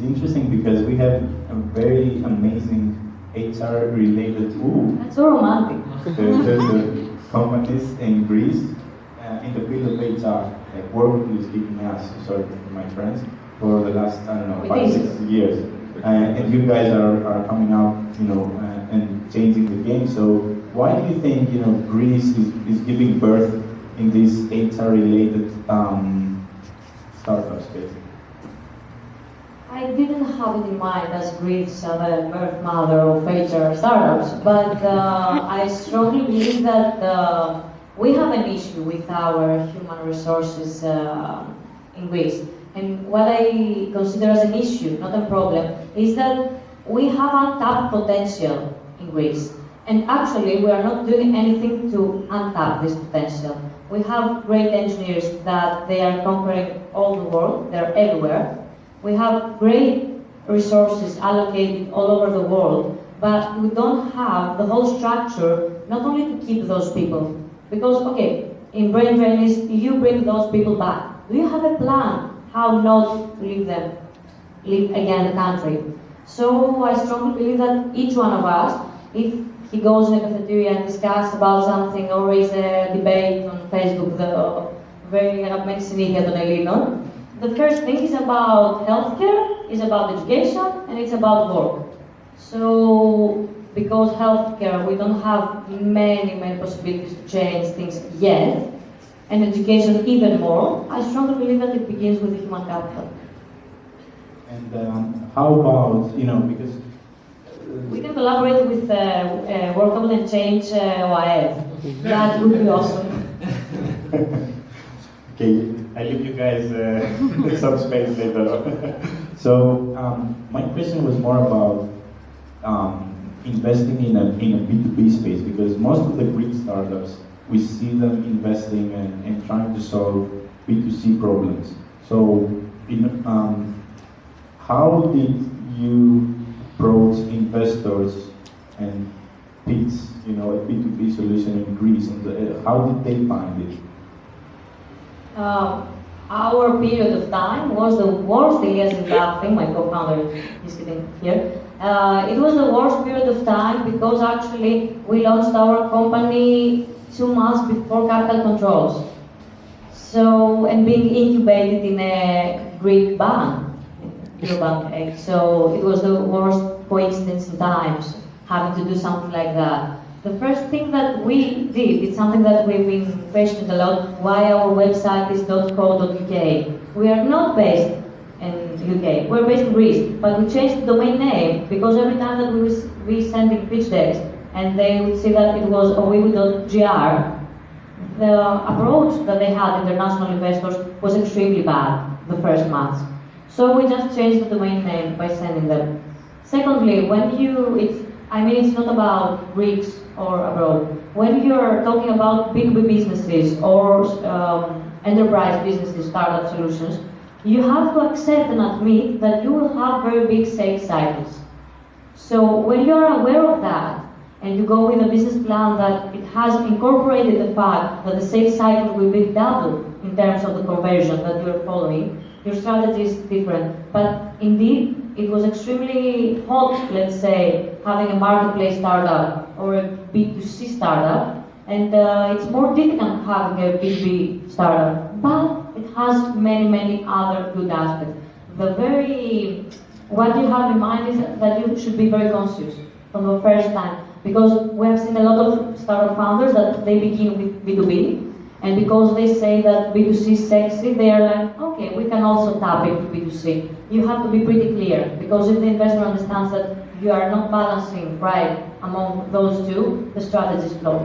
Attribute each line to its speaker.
Speaker 1: interesting because we have a very amazing HR-related. Ooh,
Speaker 2: That's so romantic.
Speaker 1: the companies in Greece in the field of HR. Like Work is keeping us, sorry, my friends, for the last I don't know 5-6 years, and you guys are coming out, and changing the game. So why do you think Greece is giving birth in these HR-related startups, basically?
Speaker 2: I didn't have it in mind as Greece the birth mother of HR startups, but I strongly believe that we have an issue with our human resources in Greece. And what I consider as an issue, not a problem, is that we have untapped potential in Greece. And actually, we are not doing anything to untap this potential. We have great engineers that they are conquering all the world, they're everywhere. We have great resources allocated all over the world, but we don't have the whole structure, not only to keep those people, because, okay, in brain drain is you bring those people back. Do you have a plan how not to leave again the country? So I strongly believe that each one of us, if he goes in a cafeteria and discuss about something or raise a debate on Facebook, the very αγαπημένη συνήθεια των Ελλήνων, the first thing is about healthcare, is about education, and it's about work. So, because healthcare, we don't have many possibilities to change things yet, and education even more, I strongly believe that it begins with the human capital.
Speaker 1: And how about, because...
Speaker 2: We can collaborate with Workable and Change OAED. That would be awesome.
Speaker 1: Okay, I leave you guys some space later. So, my question was more about investing in a B2B space, because most of the Greek startups, we see them investing and trying to solve B2C problems. So, how did you approach investors and pitch, a B2B solution in Greece, and how did they find it?
Speaker 2: Our period of time was the worst. Elias is laughing, my co-founder is sitting here. It was the worst period of time because actually we launched our company 2 months before capital controls. So, and being incubated in a Greek bank, Eurobank. So it was the worst coincidence in times having to do something like that. The first thing that we did, it's something that we've been questioned a lot, why our website is .co.uk. We are not based in UK, we're based in Greece, but we changed the domain name because every time that we send in pitch decks and they would see that it was owiwi.gr, the approach that they had, international investors, was extremely bad the first month. So we just changed the domain name by sending them. Secondly, it's not about Greeks or abroad. When you're talking about B2B businesses or enterprise businesses, startup solutions, you have to accept and admit that you will have very big sales cycles. So when you're aware of that, and you go with a business plan that it has incorporated the fact that the sales cycle will be doubled in terms of the conversion that you're following, your strategy is different. But indeed, it was extremely hot, let's say, having a marketplace startup or a B2C startup, and it's more difficult having a B2B startup, but it has many other good aspects. What you have in mind is that you should be very conscious from the first time, because we have seen a lot of startup founders that they begin with B2B, and because they say that B2C is sexy, they are like, okay, we can also tap into B2C. You have to be pretty clear, because if the investor understands that you are not balancing right among those two, the strategy is flawed.